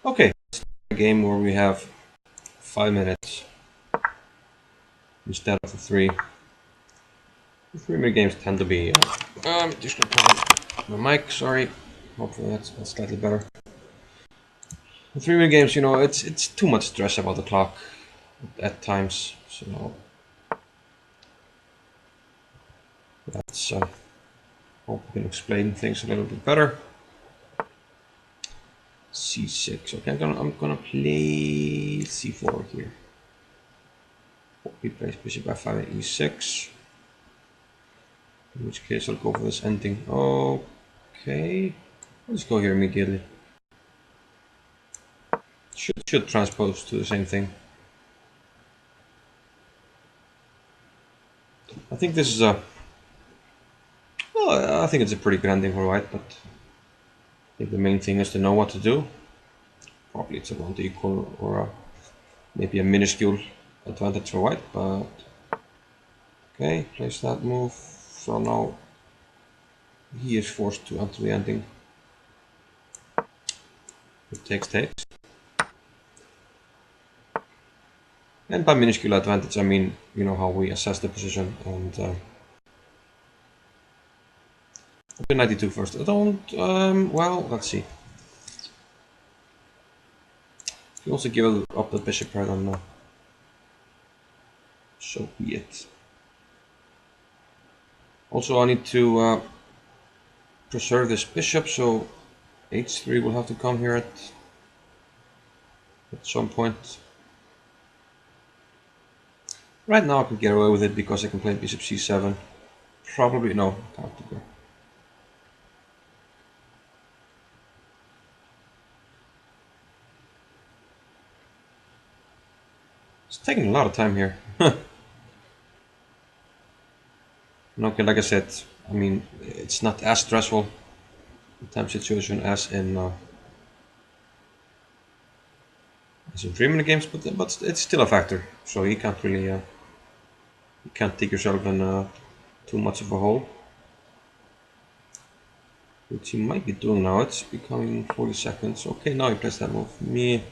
Okay, a game where we have 5 minutes instead of the 3. The 3-minute games tend to be. Just gonna put on my mic. Sorry. Hopefully that's slightly better. The 3-minute games, you know, it's too much stress about the clock at times. So that's. Hope we can explain things a little bit better. C6. Okay, I'm gonna play C4 here. He plays bishop f5 and e6. In which case I'll go for this ending. Okay. Let's go here immediately. Should transpose to the same thing. I think this is a. Well, I think it's a pretty good ending for white, but I think the main thing is to know what to do. Probably it's around the equal or maybe a minuscule advantage for white, but okay, place that move. So now he is forced to enter the ending. It takes. And by minuscule advantage, I mean, you know, how we assess the position. And okay, 92 first. I don't, well, let's see. If you also give up the bishop here, then so be it. Also, I need to preserve this bishop, so h3 will have to come here at some point. Right now I can get away with it because I can play bishop c7. Probably, no, I can't do that. It's taking a lot of time here. Okay, like I said, I mean, it's not as stressful the time situation as in 3-minute games, but it's still a factor. So you can't really you can't dig yourself in too much of a hole. Which you might be doing now. It's becoming 40 seconds. Okay, now you press that move. Me.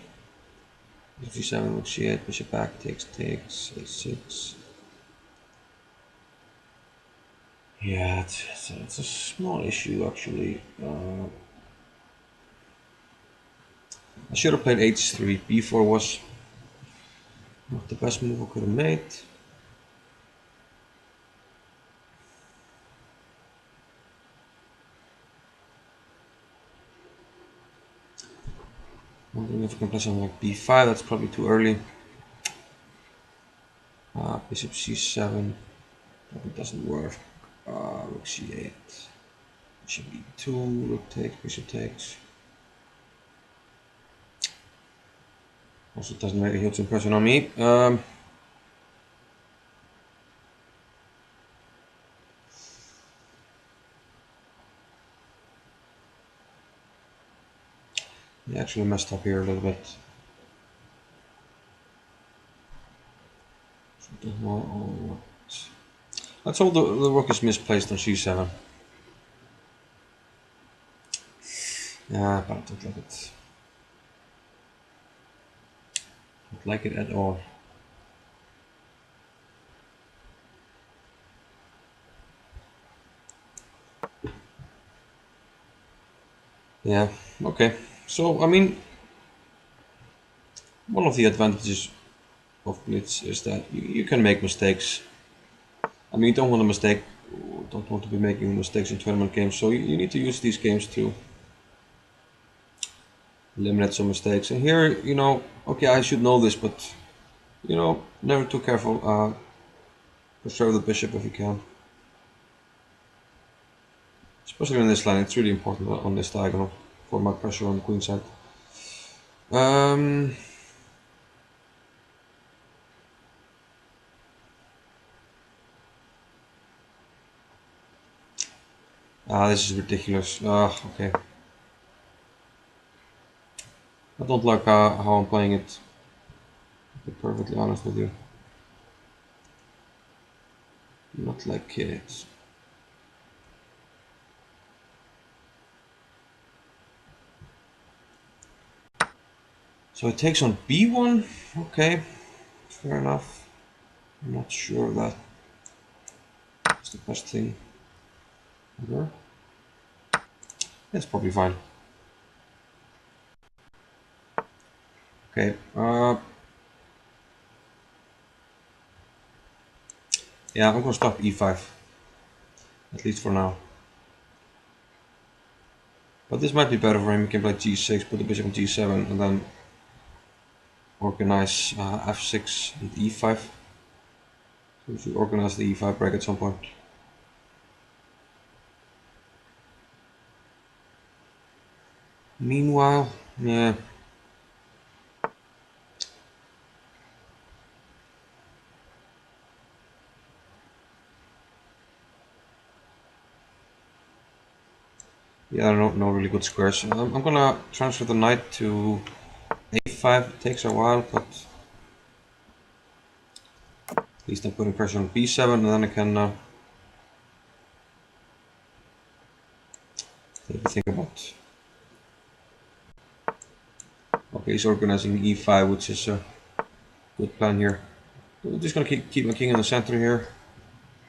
G7, rook c8, bishop back, takes, a6. Yeah, it's a small issue actually. I should have played h3. b4 was not the best move I could have made. Wondering if I can play something like b5. That's probably too early. Bishop c7 probably doesn't work. Rook c8. Bishop e2. Rook takes. Bishop takes. Also doesn't make a huge impression on me. I actually messed up here a little bit. Let's hold the rook is misplaced on c7. Yeah, but I don't like it. Don't like it at all. Yeah, okay. So, I mean, one of the advantages of Blitz is that you can make mistakes. I mean, you don't want to be making mistakes in tournament games, so you need to use these games to eliminate some mistakes. And here, you know, okay, I should know this, but, you know, never too careful. Preserve the bishop if you can. Especially in this line, it's really important on this diagonal for my pressure on the queen side. This is ridiculous. Okay. I don't like how I'm playing it, to be perfectly honest with you. Not like it. So it takes on b1. Okay, fair enough. I'm not sure that's the best thing ever. That's probably fine. Okay. Yeah, I'm gonna stop e5, at least for now. But this might be better for him. He can play g6, put the bishop on g7, and then organize f6 and e5. So we should organize the e5 break at some point. Meanwhile, yeah. Yeah, no really good squares. I'm gonna transfer the knight to a5. It takes a while, but at least I'm putting pressure on b7, and then I can think about. Okay, he's organizing e5, which is a good plan here. I'm just gonna keep my king in the center here.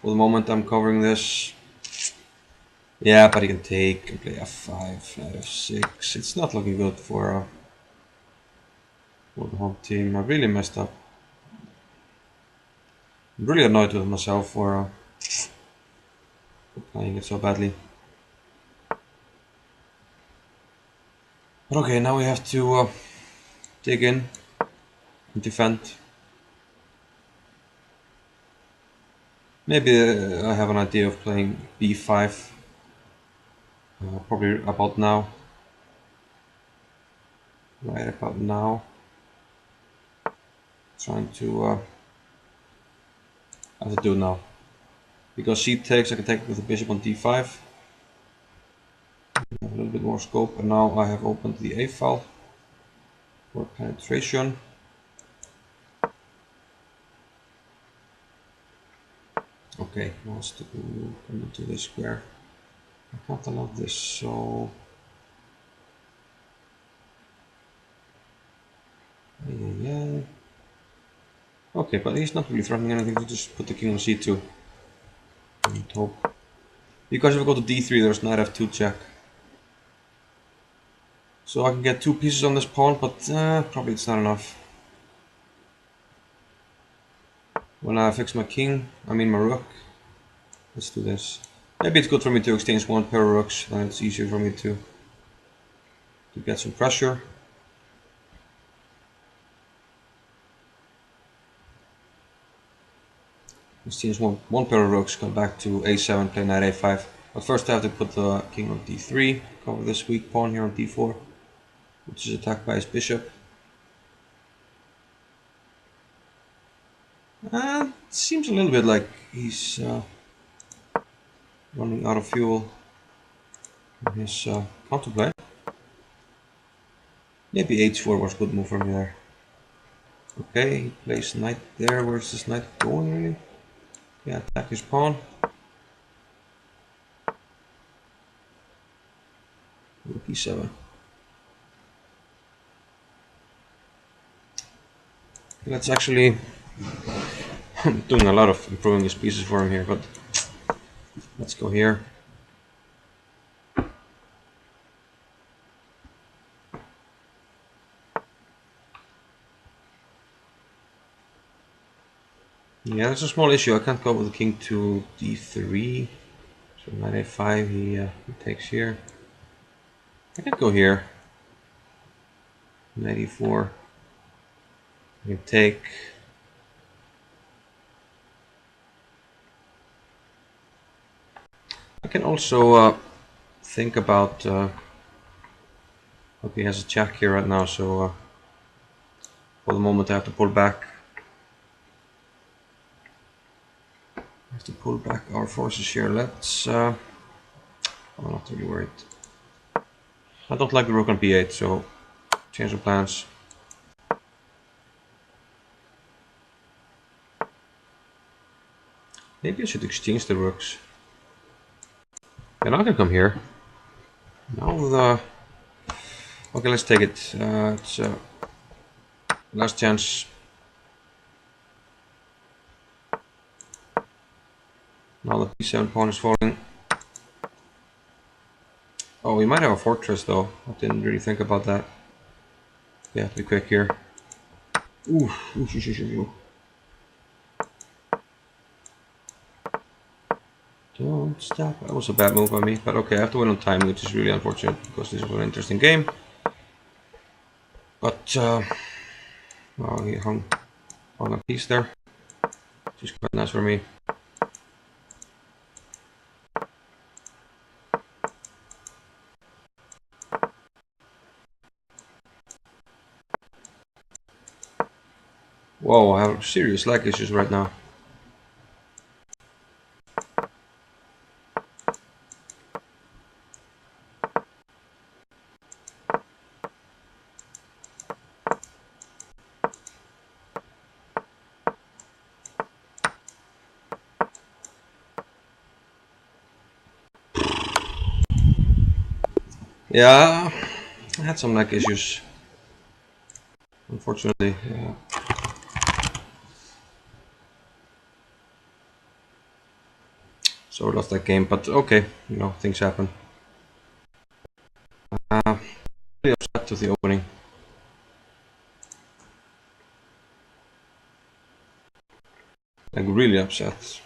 For the moment, I'm covering this. Yeah, but he can take and play f5, knight f6. It's not looking good for the home team. I really messed up. I'm really annoyed with myself for playing it so badly. But okay, now we have to dig in and defend. Maybe I have an idea of playing b5. Probably about now. Right about now. Trying to have to do it now. Because c takes, I can take it with the bishop on d5. Have a little bit more scope, and now I have opened the a file for penetration. Okay, wants to come into this square. I can't allow this, so yeah. Okay, but he's not really threatening anything, to just put the king on c2 and hope. Because if I go to d3, there's knight f2 check. So I can get two pieces on this pawn, but probably it's not enough. When I fix my king, I mean my rook, let's do this. Maybe it's good for me to exchange one pair of rooks, then it's easier for me to get some pressure. Exchange one pair of rooks, come back to a7, play knight a5. But first I have to put the king on d3, cover this weak pawn here on d4, which is attacked by his bishop. And it seems a little bit like he's running out of fuel in his counterplay. Maybe h4 was a good move for me there. Okay, he plays knight there. Where's this knight going really? Yeah, attack his pawn. Rook e7. Let's actually I'm doing a lot of improving his pieces for him here, but let's go here. Yeah, there's a small issue. I can't go with the king to d3. So knight a5, he takes here. I can go here. Knight e4. I can take. I can also think about. Okay, he has a jack here right now, so for the moment I have to pull back. I have to pull back our forces here. Let's. I'm not really worried. I don't like the rook on b8, so change of plans. Maybe I should exchange the rooks. And I can come here. Now the. Okay, let's take it. It's Last chance. Now the b7 pawn is falling. Oh, we might have a fortress though. I didn't really think about that. We have to be quick here. Ooh, ooh. Don't stop. That was a bad move by me, but okay, I have to win on time, which is really unfortunate because this was an interesting game. But oh, he hung a piece there, which is quite nice for me. Whoa, I have serious lag issues right now. Yeah, I had some lag issues, unfortunately. Yeah. So I lost that game, but okay, you know, things happen. Really upset with the opening. Like really upset.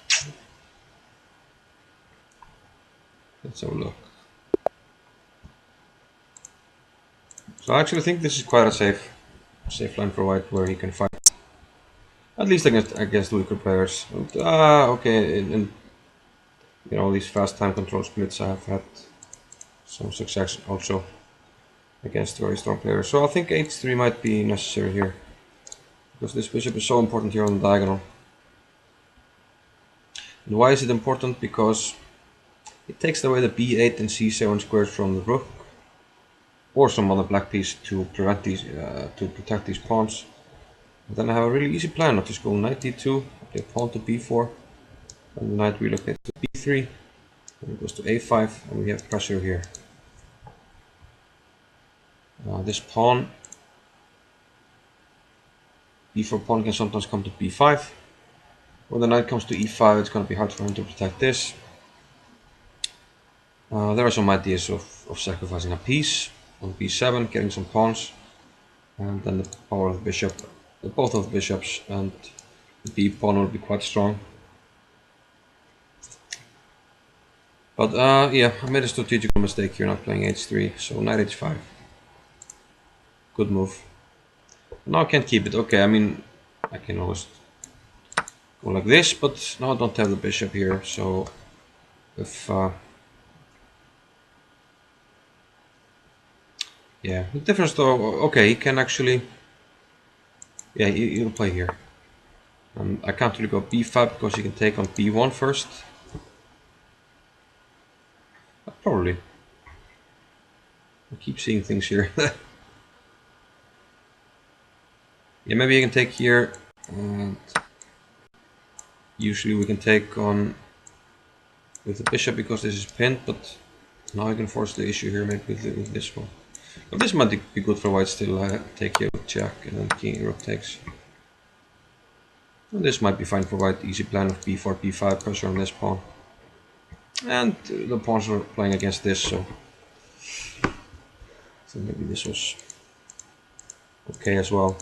Let's have a look. So I actually think this is quite a safe line for white where he can fight. At least against weaker players. And, okay, in you know these fast time control splits I have had some success also against very strong players. So I think h3 might be necessary here. Because this bishop is so important here on the diagonal. And why is it important? Because it takes away the b8 and c7 squares from the rook or some other black piece to prevent these to protect these pawns. And then I have a really easy plan of just go knight d2, play pawn to b4, and the knight relocates to b3, and it goes to a5, and we have pressure here. This pawn, b4 pawn can sometimes come to b5. When the knight comes to e5, it's going to be hard for him to protect this. There are some ideas of sacrificing a piece on b7, getting some pawns, and then the power of the bishop, both of the bishops, and the b pawn will be quite strong. But yeah, I made a strategical mistake here not playing h3, so knight h5. Good move. Now I can't keep it. Okay, I mean, I can always go like this, but now I don't have the bishop here, so if yeah, the difference though, okay, he can actually, yeah, he'll play here. I can't really go b5 because he can take on b1 first. Probably. I keep seeing things here. Yeah, maybe I can take here, and usually we can take on with the bishop because this is pinned, but now I can force the issue here maybe with this one. But this might be good for white still. Take here with jack and then king rook takes. And this might be fine for white. Easy plan of b4, b5, pressure on this pawn. And the pawns are playing against this, so maybe this was okay as well.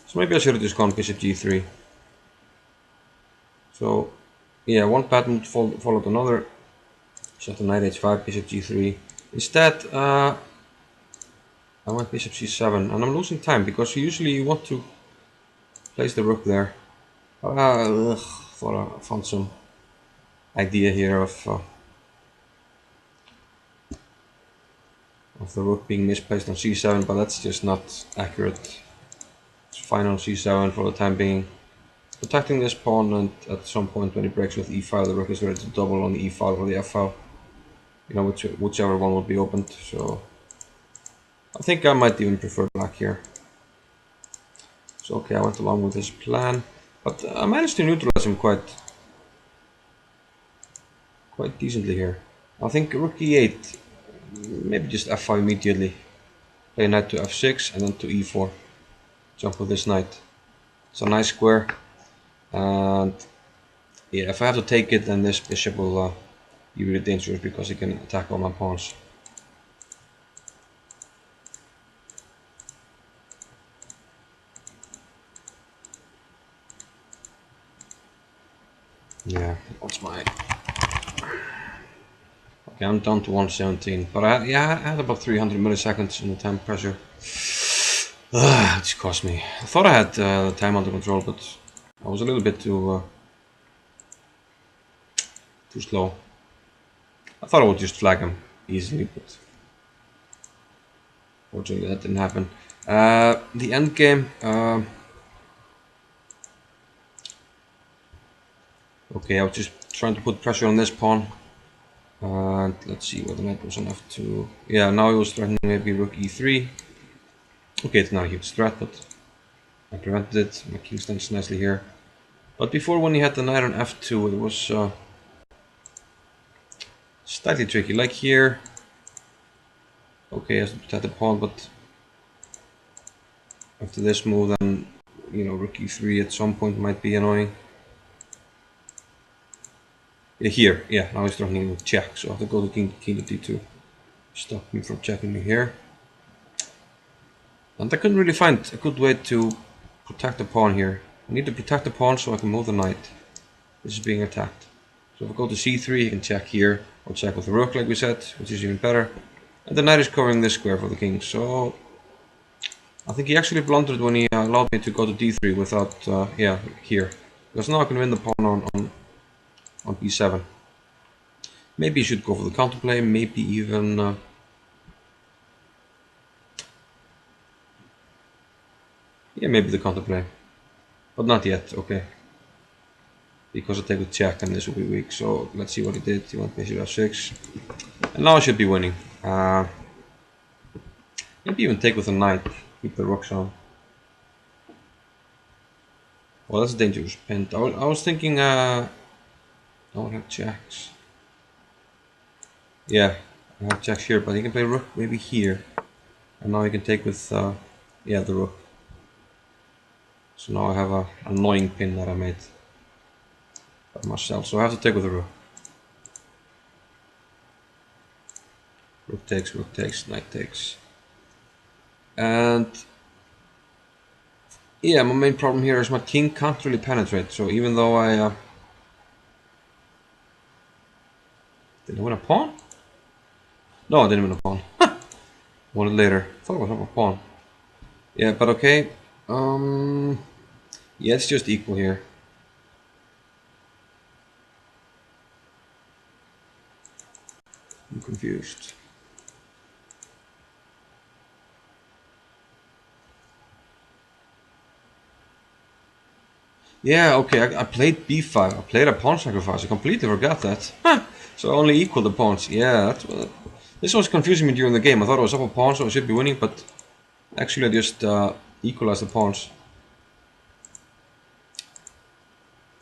So maybe I should have just gone bishop g3. So yeah, one pattern followed another. Shot the knight h5, bishop g3. Instead, I went bishop c7, and I'm losing time because usually you want to place the rook there. Thought I found some idea here of the rook being misplaced on c7, but that's just not accurate. It's fine on c7 for the time being. Protecting this pawn, and at some point when it breaks with e5, the rook is ready to double on the e file or the f file. You know, whichever one would be opened. So I think I might even prefer black here. So okay, I went along with this plan, but I managed to neutralize him quite decently here. I think rook e8, maybe just f5 immediately. Play knight to f6 and then to e4. jump with this knight. It's a nice square, and yeah, if I have to take it, then this bishop will be really dangerous because it can attack all my pawns. Yeah, what's my... Okay, I'm down to 117, but I had about 300 milliseconds in the time pressure. It just cost me. I thought I had the time under control, but I was a little bit too slow. I thought I would just flag him easily, but fortunately that didn't happen. The end game. Okay, I was just trying to put pressure on this pawn. And let's see whether knight was enough to... Yeah, now he was threatening maybe rook e3. Okay, it's not a huge threat, but I prevented it. My king stands nicely here. But before, when he had the knight on f2, it was slightly tricky. Like here. Okay, he has to protect the pawn, but after this move, then, you know, rook e3 at some point might be annoying. Yeah, here, yeah, now he's threatening with check, so I have to go to king to d2. Stop him from checking me here. And I couldn't really find a good way to protect the pawn here. I need to protect the pawn so I can move the knight. This is being attacked. So if I go to c3, he can check here, or check with the rook like we said, which is even better. And the knight is covering this square for the king, so... I think he actually blundered when he allowed me to go to d3 without, yeah, here. Because now I can win the pawn on b7. Maybe you should go for the counterplay, maybe even... yeah, maybe the counterplay. But not yet, okay. Because I take with check and this will be weak, so let's see what he did. He went bishop f6. And now I should be winning. Maybe even take with a knight, keep the rooks on. Well, that's a dangerous pin. I was thinking, I would have checks. Yeah, I have checks here, but he can play rook maybe here. And now he can take with, yeah, the rook. So now I have a annoying pin that I made by myself. So I have to take with the rook. Rook takes, knight takes. And yeah, my main problem here is my king can't really penetrate. So even though I did I win a pawn? No, I didn't win a pawn. Won it later. I thought I was up a pawn. Yeah, but okay. Yeah, it's just equal here. I'm confused. Yeah, okay, I played b5. I played a pawn sacrifice. I completely forgot that. So I only equal the pawns. Yeah, this was confusing me during the game. I thought I was up a pawn, so I should be winning, but actually I just equalized the pawns.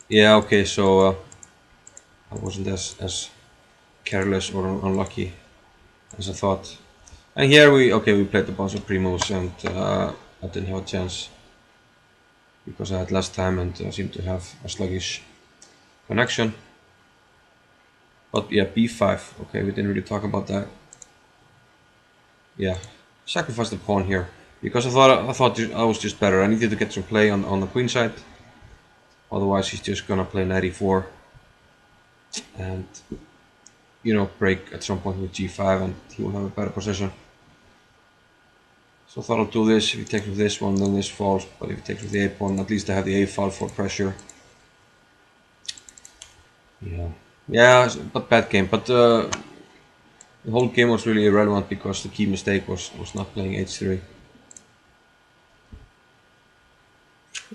Yeah, okay, so I wasn't as careless or unlucky as I thought. And here we played a bunch of pre-moves and I didn't have a chance because I had less time and I seemed to have a sluggish connection. But yeah, b5. Okay, we didn't really talk about that. Yeah, sacrifice the pawn here because I thought I was just better. I needed to get some play on the queen side. Otherwise, he's just gonna play knight e4 and, you know, break at some point with g5 and he will have a better position. So I thought I'll do this. If he takes with this one, then this falls. But if he takes with the a pawn, at least I have the a file for pressure. Yeah, yeah, but bad game. But the whole game was really irrelevant because the key mistake was not playing h3.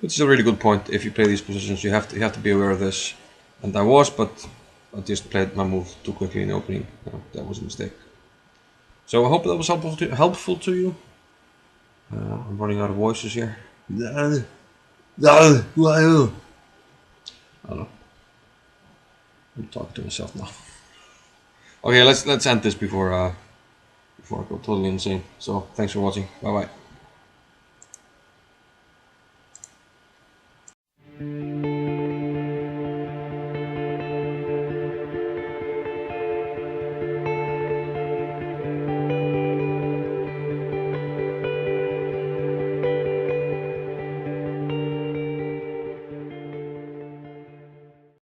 Which is a really good point. If you play these positions, you have to be aware of this. And I was, but I just played my move too quickly in the opening. That was a mistake. So I hope that was helpful to you. I'm running out of voices here. I don't know. I'm talking to myself now. Okay, let's end this before I go totally insane. So thanks for watching. Bye bye.